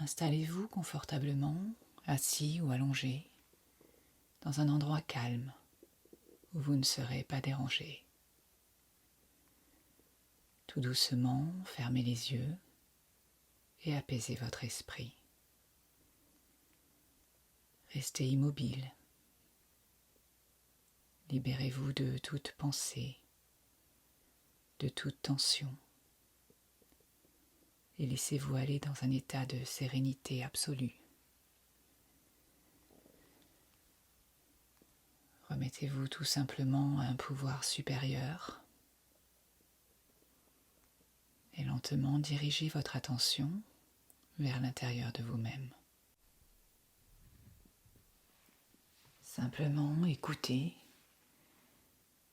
Installez-vous confortablement, assis ou allongé, dans un endroit calme où vous ne serez pas dérangé. Tout doucement, fermez les yeux et apaisez votre esprit. Restez immobile. Libérez-vous de toute pensée, de toute tension, et laissez-vous aller dans un état de sérénité absolue. Remettez-vous tout simplement à un pouvoir supérieur et lentement dirigez votre attention vers l'intérieur de vous-même. Simplement écoutez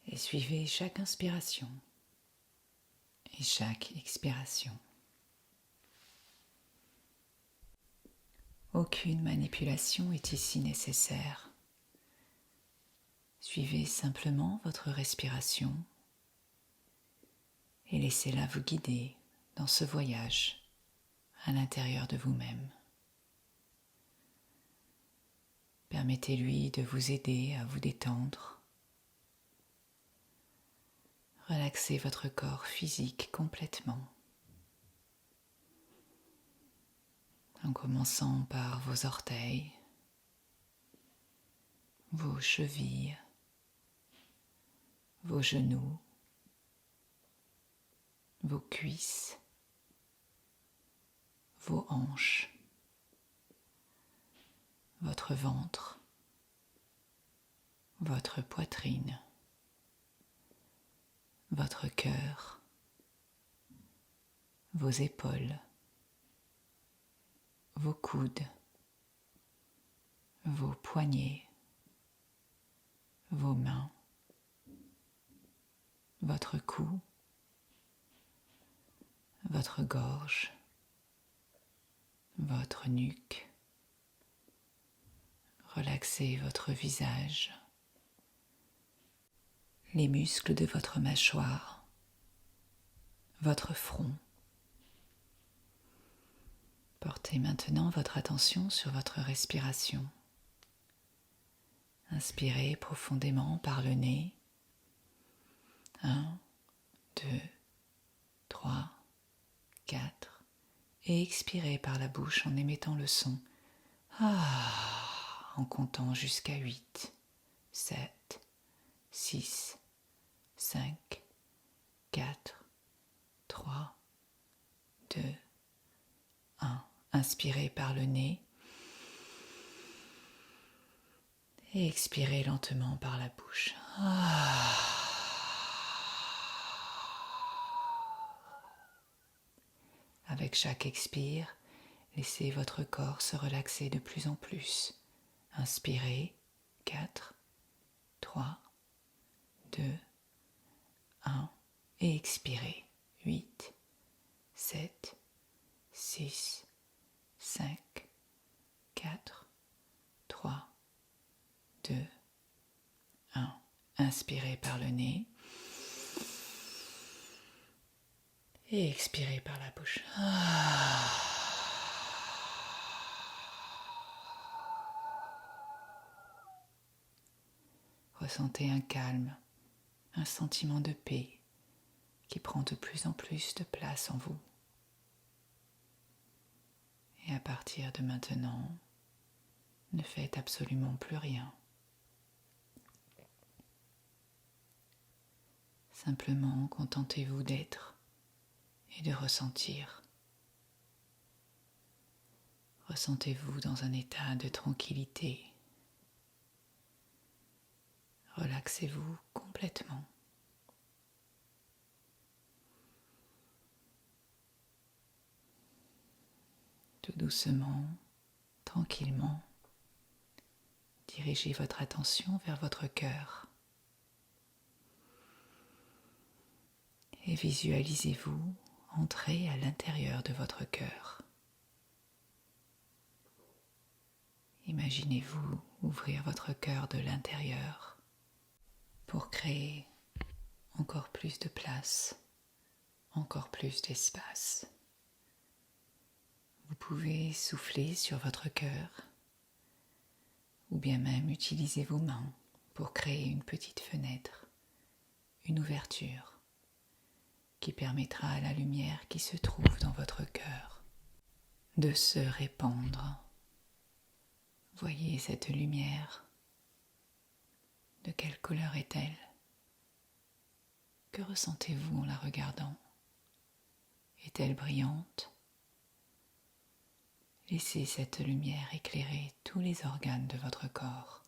et suivez chaque inspiration et chaque expiration. Aucune manipulation est ici nécessaire. Suivez simplement votre respiration et laissez-la vous guider dans ce voyage à l'intérieur de vous-même. Permettez-lui de vous aider à vous détendre. Relaxez votre corps physique complètement, en commençant par vos orteils, vos chevilles, vos genoux, vos cuisses, vos hanches, votre ventre, votre poitrine, votre cœur, vos épaules, vos coudes, vos poignets, vos mains, votre cou, votre gorge, votre nuque. Relaxez votre visage, les muscles de votre mâchoire, votre front. Portez maintenant votre attention sur votre respiration. Inspirez profondément par le nez. 1, 2, 3, 4. Et expirez par la bouche en émettant le son en comptant jusqu'à 8, 7, 6, 5, 4, 3, 2, 1. Inspirez par le nez et expirez lentement par la bouche. Avec chaque expire, laissez votre corps se relaxer de plus en plus. Inspirez, 4, 3, 2, 1 et expirez, 8, 7, 6, 5, 4, 3, 2, 1. Inspirez par le nez et expirez par la bouche. Ressentez un calme, un sentiment de paix qui prend de plus en plus de place en vous. Et à partir de maintenant, ne faites absolument plus rien. Simplement contentez-vous d'être et de ressentir. Ressentez-vous dans un état de tranquillité. Relaxez-vous complètement. Tout doucement, tranquillement, dirigez votre attention vers votre cœur et visualisez-vous entrer à l'intérieur de votre cœur. Imaginez-vous ouvrir votre cœur de l'intérieur pour créer encore plus de place, encore plus d'espace. Vous pouvez souffler sur votre cœur ou bien même utiliser vos mains pour créer une petite fenêtre, une ouverture qui permettra à la lumière qui se trouve dans votre cœur de se répandre. Voyez cette lumière. De quelle couleur est-elle? Que ressentez-vous en la regardant? Est-elle brillante? Laissez cette lumière éclairer tous les organes de votre corps.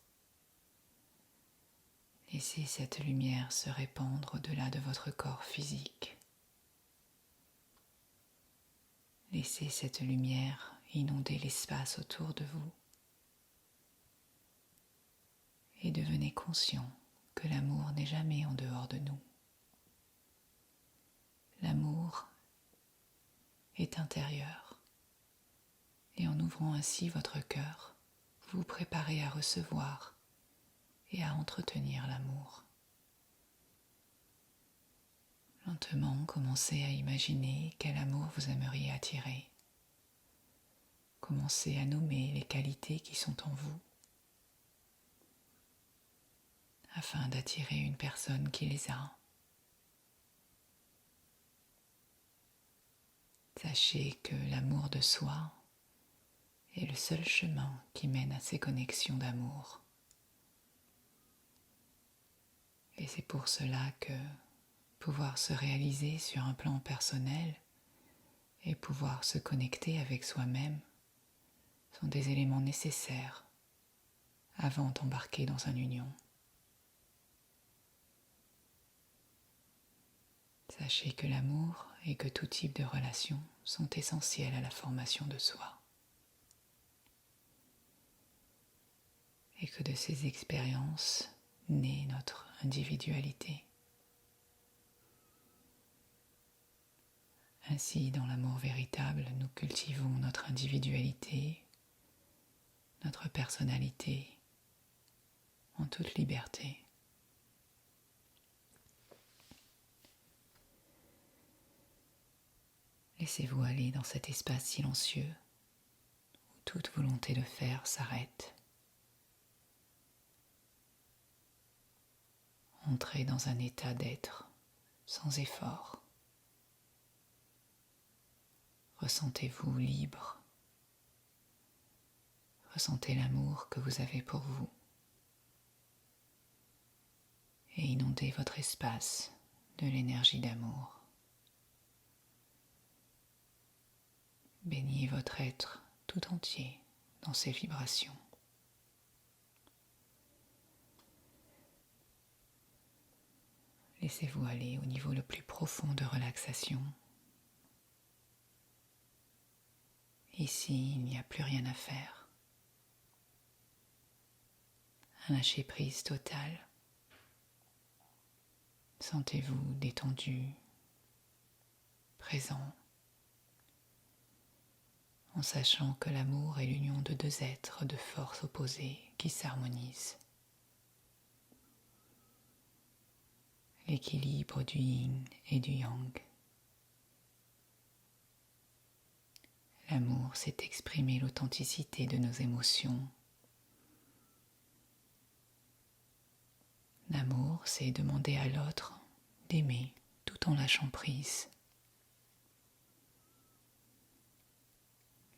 Laissez cette lumière se répandre au-delà de votre corps physique. Laissez cette lumière inonder l'espace autour de vous. Et devenez conscient que l'amour n'est jamais en dehors de nous. L'amour est intérieur. Et en ouvrant ainsi votre cœur, vous vous préparez à recevoir et à entretenir l'amour. Lentement, commencez à imaginer quel amour vous aimeriez attirer. Commencez à nommer les qualités qui sont en vous, afin d'attirer une personne qui les a. Sachez que l'amour de soi est le seul chemin qui mène à ces connexions d'amour. Et c'est pour cela que pouvoir se réaliser sur un plan personnel et pouvoir se connecter avec soi-même sont des éléments nécessaires avant d'embarquer dans une union. Sachez que l'amour et que tout type de relation sont essentiels à la formation de soi. Et que de ces expériences naît notre individualité. Ainsi, dans l'amour véritable, nous cultivons notre individualité, notre personnalité, en toute liberté. Laissez-vous aller dans cet espace silencieux où toute volonté de faire s'arrête. Entrez dans un état d'être sans effort. Ressentez-vous libre. Ressentez l'amour que vous avez pour vous. Et inondez votre espace de l'énergie d'amour. Baignez votre être tout entier dans ces vibrations. Laissez-vous aller au niveau le plus profond de relaxation. Ici, il n'y a plus rien à faire. Un lâcher-prise total. Sentez-vous détendu, présent, en sachant que l'amour est l'union de deux êtres de forces opposées qui s'harmonisent. L'équilibre du yin et du yang. L'amour, c'est exprimer l'authenticité de nos émotions. L'amour, c'est demander à l'autre d'aimer tout en lâchant prise.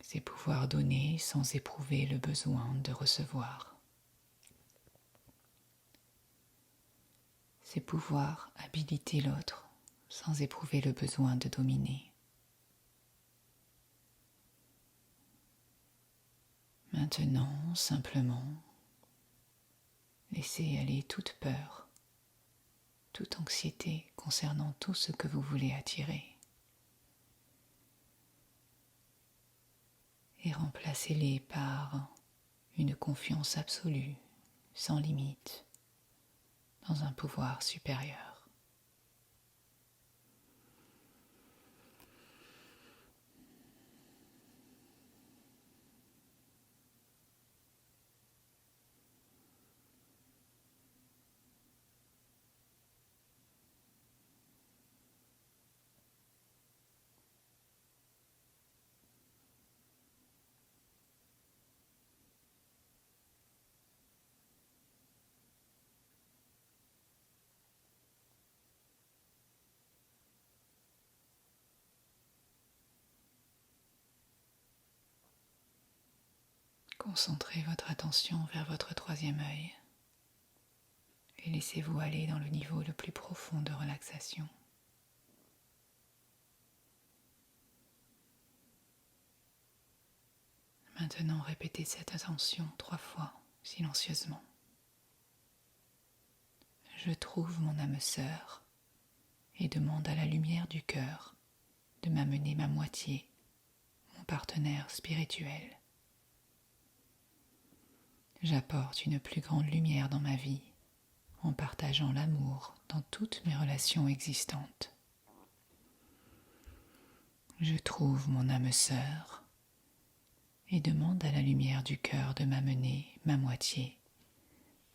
C'est pouvoir donner sans éprouver le besoin de recevoir. C'est pouvoir habiliter l'autre sans éprouver le besoin de dominer. Maintenant, simplement, laissez aller toute peur, toute anxiété concernant tout ce que vous voulez attirer. Et remplacez-les par une confiance absolue, sans limite, dans un pouvoir supérieur. Concentrez votre attention vers votre troisième œil et laissez-vous aller dans le niveau le plus profond de relaxation. Maintenant, répétez cette attention 3 fois, silencieusement. Je trouve mon âme sœur et demande à la lumière du cœur de m'amener ma moitié, mon partenaire spirituel. J'apporte une plus grande lumière dans ma vie en partageant l'amour dans toutes mes relations existantes. Je trouve mon âme sœur et demande à la lumière du cœur de m'amener ma moitié,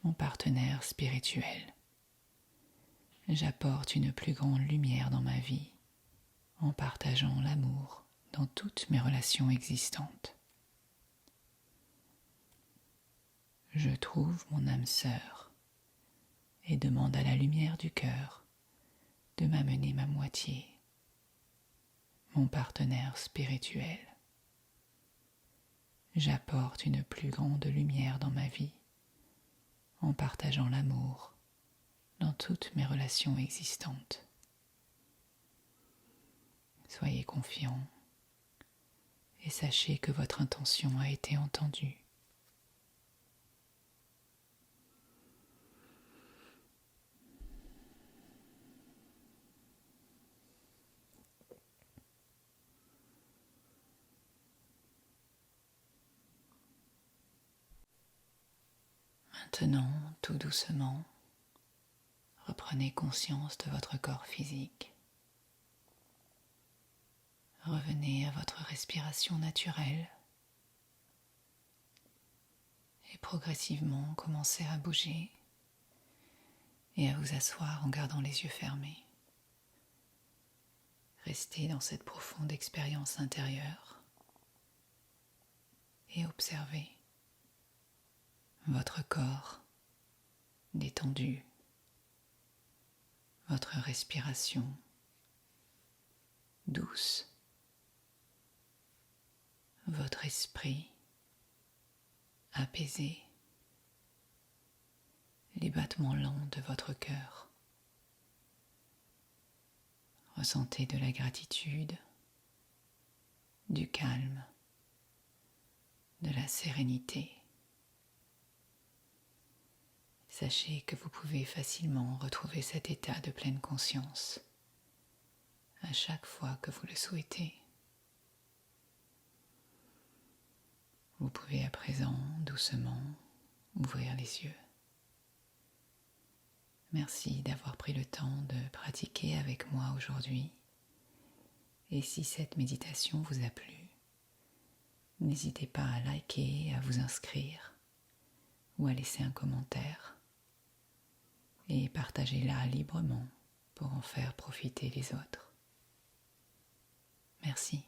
mon partenaire spirituel. J'apporte une plus grande lumière dans ma vie en partageant l'amour dans toutes mes relations existantes. Je trouve mon âme sœur et demande à la lumière du cœur de m'amener ma moitié, mon partenaire spirituel. J'apporte une plus grande lumière dans ma vie en partageant l'amour dans toutes mes relations existantes. Soyez confiants et sachez que votre intention a été entendue. Maintenant, tout doucement, reprenez conscience de votre corps physique. Revenez à votre respiration naturelle et progressivement commencez à bouger et à vous asseoir en gardant les yeux fermés. Restez dans cette profonde expérience intérieure et observez votre corps détendu, votre respiration douce, votre esprit apaisé, les battements lents de votre cœur. Ressentez de la gratitude, du calme, de la sérénité. Sachez que vous pouvez facilement retrouver cet état de pleine conscience à chaque fois que vous le souhaitez. Vous pouvez à présent doucement ouvrir les yeux. Merci d'avoir pris le temps de pratiquer avec moi aujourd'hui. Et si cette méditation vous a plu, n'hésitez pas à liker, à vous inscrire ou à laisser un commentaire et partagez-la librement pour en faire profiter les autres. Merci.